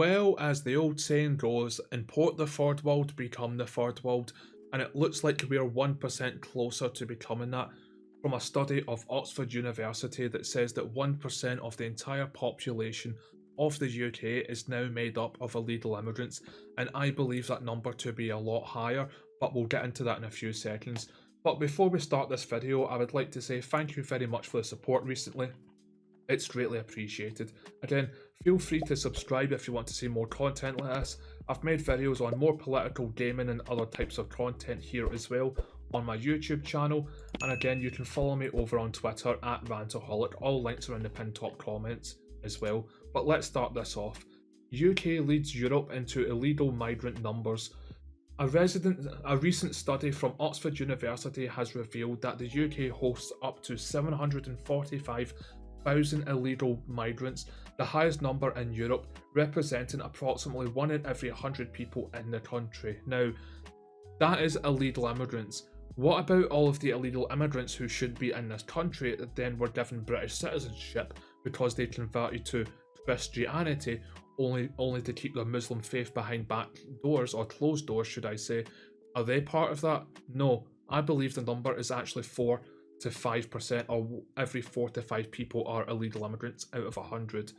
Well, as the old saying goes, import the third world, become the third world, and it looks like we are 1% closer to becoming that from a study of Oxford University that says that 1% of the entire population of the UK is now made up of illegal immigrants, and I believe that number to be a lot higher, but we'll get into that in a few seconds. But before we start this video, I would like to say thank you very much for the support recently. It's greatly appreciated. Again, feel free to subscribe if you want to see more content like this. I've made videos on more political, gaming and other types of content here as well on my YouTube channel. And again, you can follow me over on Twitter at rant-A-holic. All links are in the pinned top comments as well. But let's start this off. UK leads Europe into illegal migrant numbers. A recent study from Oxford University has revealed that the UK hosts up to 745,000 illegal migrants, the highest number in Europe, representing approximately 1 in every 100 people in the country. Now, that is illegal immigrants. What about all of the illegal immigrants who should be in this country that then were given British citizenship because they converted to Christianity only to keep their Muslim faith behind back doors, or closed doors should I say? Are they part of that? No, I believe the number is actually 4 to 5%, or every 4 to 5 people are illegal immigrants out of 100.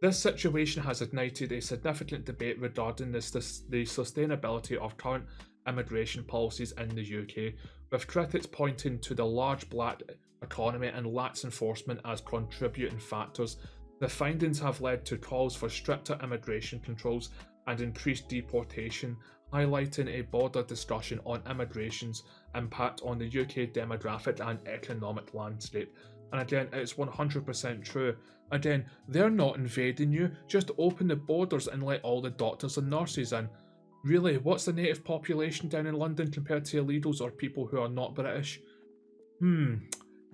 This situation has ignited a significant debate regarding the sustainability of current immigration policies in the UK, with critics pointing to the large black economy and lax enforcement as contributing factors. The findings have led to calls for stricter immigration controls and increased deportation, highlighting a broader discussion on immigration's impact on the UK demographic and economic landscape. And again, it's 100% true. Again, they're not invading you, just open the borders and let all the doctors and nurses in. Really, what's the native population down in London compared to illegals or people who are not British?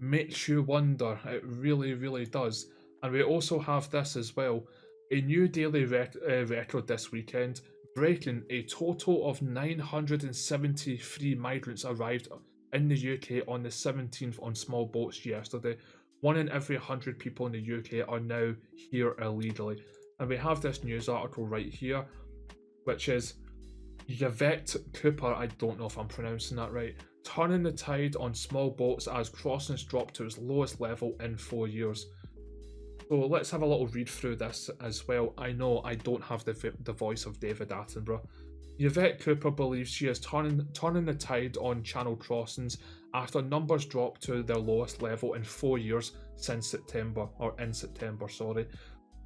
Makes you wonder. It really, really does. And we also have this as well. A new daily record this weekend, breaking a total of 973 migrants arrived in the UK on the 17th on small boats yesterday. 1 in every 100 people in the UK are now here illegally. And we have this news article right here, which is Yvette Cooper, I don't know if I'm pronouncing that right, turning the tide on small boats as crossings drop to its lowest level in 4 years. So let's have a little read through this as well. I know I don't have the voice of David Attenborough. Yvette Cooper believes she is turning the tide on channel crossings after numbers dropped to their lowest level in 4 years in September.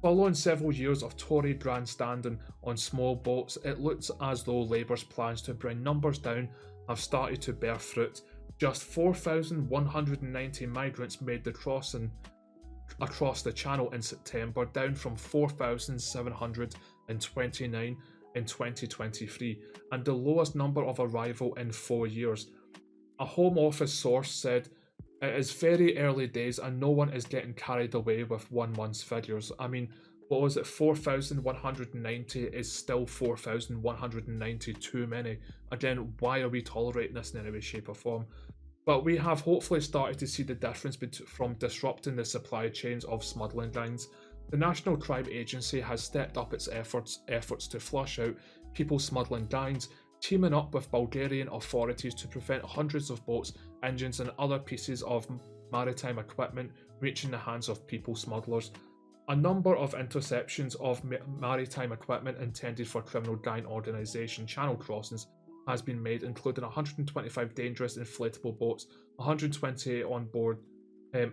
Following several years of Tory grandstanding on small boats, it looks as though Labour's plans to bring numbers down have started to bear fruit. Just 4,190 migrants made the crossing across the channel in September, down from 4,729 in 2023, and the lowest number of arrival in 4 years. A Home Office source said, "It is very early days and no one is getting carried away with 1 month's figures." I mean, what was it, 4,190 is still 4,190 too many. Again, why are we tolerating this in any way, shape or form? But we have hopefully started to see the difference from disrupting the supply chains of smuggling gangs. The National Crime Agency has stepped up its efforts to flush out people smuggling gangs, teaming up with Bulgarian authorities to prevent hundreds of boats, engines and other pieces of maritime equipment reaching the hands of people smugglers. A number of interceptions of maritime equipment intended for criminal gang organisation channel crossings has been made, including 125 dangerous inflatable boats, 128 on-board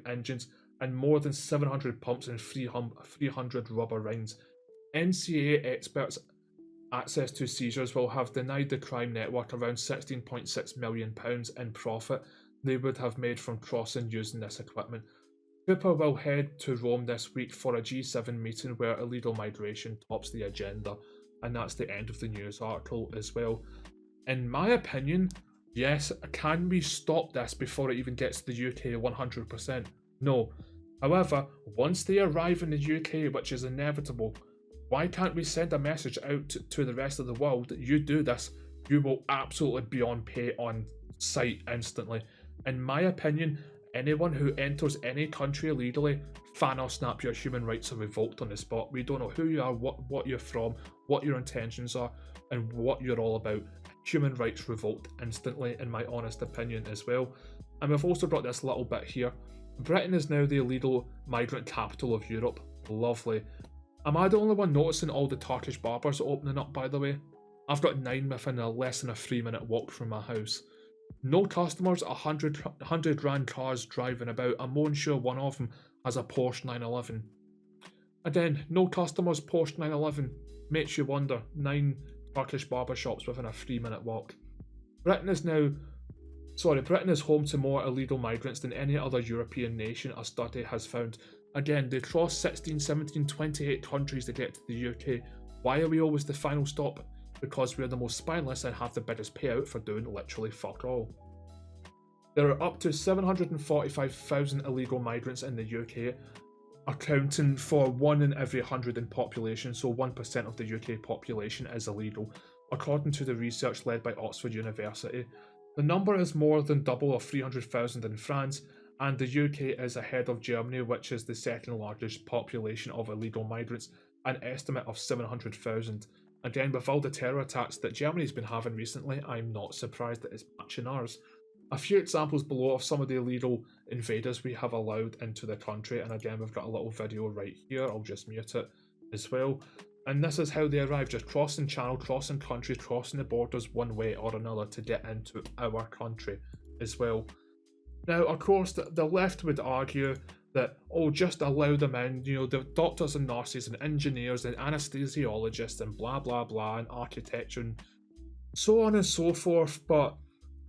engines, and more than 700 pumps and 300 rubber rounds. NCA experts access to seizures will have denied the crime network around £16.6 million in profit they would have made from crossing using this equipment. Cooper will head to Rome this week for a G7 meeting where illegal migration tops the agenda, and that's the end of the news article as well. In my opinion, yes, can we stop this before it even gets to the UK 100%? No. However, once they arrive in the UK, which is inevitable, why can't we send a message out to the rest of the world that you do this, you will absolutely be on pay on sight instantly? In my opinion, Anyone who enters any country illegally, fan or snap, your human rights are revoked on the spot. We don't know who you are, what you're from, what your intentions are, and what you're all about. Human rights revoked instantly, in my honest opinion as well. And we've also got this little bit here. Britain is now the illegal migrant capital of Europe. Lovely. Am I the only one noticing all the Turkish barbers opening up, by the way? I've got 9 within less than a 3-minute walk from my house. No customers, 100 grand cars driving about. I'm more than sure one of them has a Porsche 911. Again, no customers, Porsche 911. Makes you wonder. 9 Turkish barbershops within a 3-minute walk. Britain is home to more illegal migrants than any other European nation, a study has found. Again, they cross 16, 17, 28 countries to get to the UK. Why are we always the final stop? Because we're the most spineless and have the biggest payout for doing literally fuck all. There are up to 745,000 illegal migrants in the UK, accounting for 1 in every 100 in population, so 1% of the UK population is illegal, according to the research led by Oxford University. The number is more than double of 300,000 in France, and the UK is ahead of Germany, which is the second largest population of illegal migrants, an estimate of 700,000. Again, with all the terror attacks that Germany's been having recently, I'm not surprised that it's matching ours. A few examples below of some of the illegal invaders we have allowed into the country, and again we've got a little video right here, I'll just mute it as well. And this is how they arrive, just crossing channel, crossing countries, crossing the borders one way or another to get into our country as well. Now, of course, the left would argue that, oh, just allow them in, you know, the doctors and nurses and engineers and anesthesiologists and blah blah blah and architecture and so on and so forth, but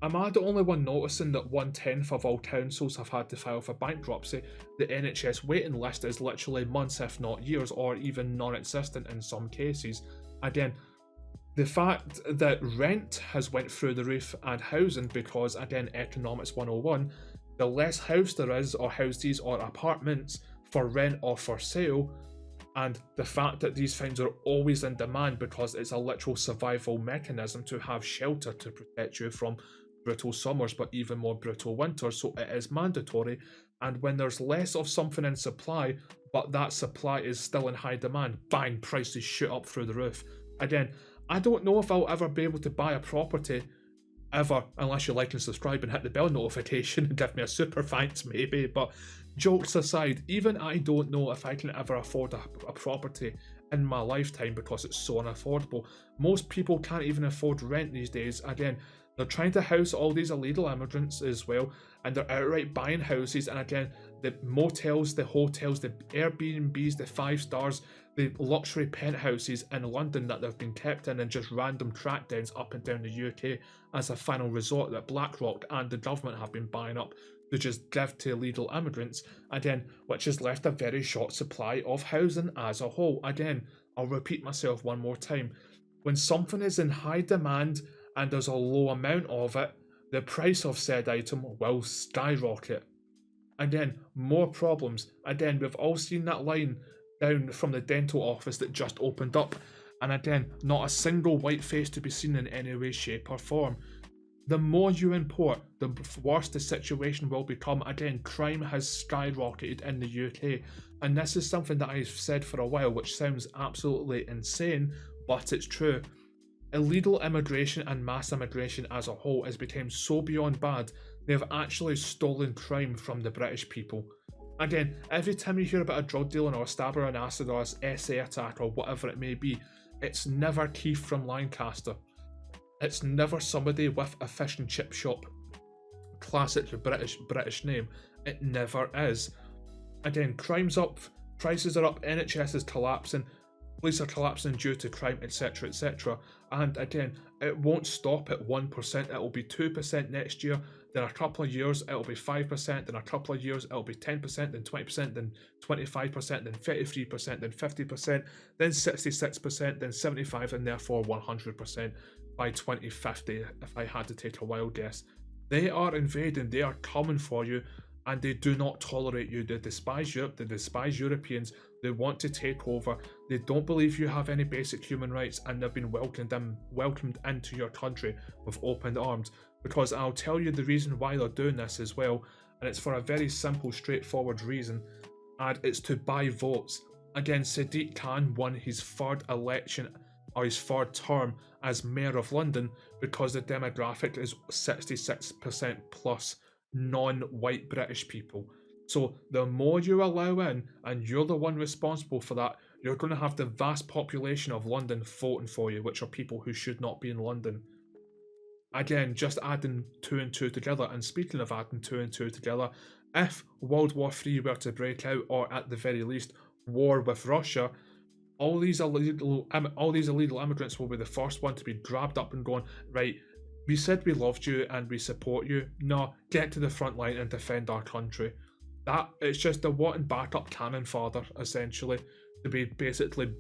am I the only one noticing that 1/10 of all councils have had to file for bankruptcy? The NHS waiting list is literally months if not years, or even non-existent in some cases. Again, the fact that rent has went through the roof and housing, because again, economics 101, the less house there is, or houses or apartments for rent or for sale, and the fact that these things are always in demand because it's a literal survival mechanism to have shelter to protect you from brutal summers but even more brutal winters, so it is mandatory. And when there's less of something in supply but that supply is still in high demand, bang, prices shoot up through the roof. Again, I don't know if I'll ever be able to buy a property ever, unless you like and subscribe and hit the bell notification and give me a super thanks maybe, but jokes aside, even I don't know if I can ever afford a property in my lifetime because it's so unaffordable. Most people can't even afford rent these days. Again, they're trying to house all these illegal immigrants as well, and they're outright buying houses, and again, the motels, the hotels, the Airbnbs, the 5 stars, the luxury penthouses in London that they've been kept in, and just random crackdowns up and down the UK as a final resort that BlackRock and the government have been buying up to just give to illegal immigrants, again, which has left a very short supply of housing as a whole. Again, I'll repeat myself one more time. When something is in high demand and there's a low amount of it, the price of said item will skyrocket. Again, more problems. Again, we've all seen that line down from the dental office that just opened up, and again, not a single white face to be seen in any way, shape or form. The more you import, the worse the situation will become. Again, crime has skyrocketed in the UK, and this is something that I've said for a while, which sounds absolutely insane, but it's true. Illegal immigration and mass immigration as a whole has become so beyond bad, they have actually stolen crime from the British people. Again, every time you hear about a drug dealer or a stabber, an acid or an SA attack or whatever it may be, it's never Keith from Lancaster. It's never somebody with a fish and chip shop. Classic British name. It never is. Again, crime's up, prices are up, NHS is collapsing, police are collapsing due to crime, etc, etc. And again, it won't stop at 1%, it will be 2% next year, then a couple of years it'll be 5%, then a couple of years it'll be 10%, then 20%, then 25%, then 33%, then 50%, then 66%, then 75%, and therefore 100% by 2050, if I had to take a wild guess. They are invading, they are coming for you, and they do not tolerate you. They despise Europe, they despise Europeans, they want to take over, they don't believe you have any basic human rights, and they've been welcomed into your country with open arms. Because I'll tell you the reason why they're doing this as well, and it's for a very simple, straightforward reason, and it's to buy votes. Again, Sadiq Khan won his third election, or his third term as Mayor of London, because the demographic is 66% plus non-white British people. So the more you allow in, and you're the one responsible for that, you're going to have the vast population of London voting for you, which are people who should not be in London. Again, just adding 2 and 2 together, and speaking of adding 2 and 2 together, if World War III were to break out, or at the very least, war with Russia, all these illegal immigrants will be the first one to be grabbed up and going, right, we said we loved you and we support you. No, get to the front line and defend our country. That it's just a wanting backup cannon fodder, essentially, to be basically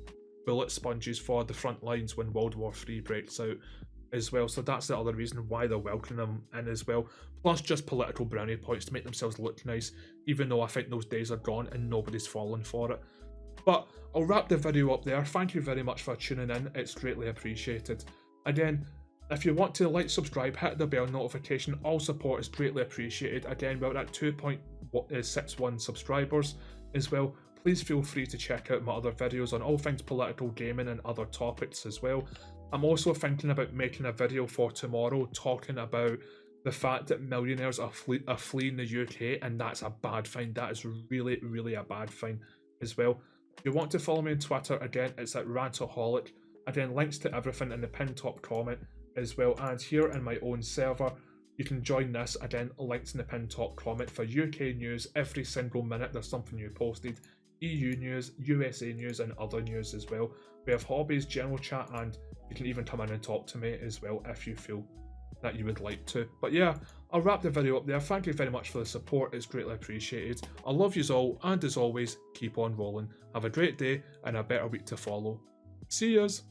bullet sponges for the front lines when World War III breaks out as well. So that's the other reason why they're welcoming them in as well. Plus just political brownie points to make themselves look nice, even though I think those days are gone and nobody's fallen for it. But I'll wrap the video up there. Thank you very much for tuning in. It's greatly appreciated. Again, if you want to like, subscribe, hit the bell notification. All support is greatly appreciated. Again, we're at 2.61 subscribers as well. Please feel free to check out my other videos on all things political, gaming and other topics as well. I'm also thinking about making a video for tomorrow talking about the fact that millionaires are fleeing the UK, and that's a bad thing. That is really, really a bad thing as well. If you want to follow me on Twitter, again, it's at rant-A-holic. Again, links to everything in the pinned top comment as well. And here in my own server, you can join this. Again, links in the pinned top comment for UK news. Every single minute there's something new posted. EU news, USA news and other news as well. We have hobbies, general chat, and you can even come in and talk to me as well if you feel that you would like to. But yeah, I'll wrap the video up there. Thank you very much for the support. It's greatly appreciated. I love yous all, and as always, keep on rolling. Have a great day and a better week to follow. See yous!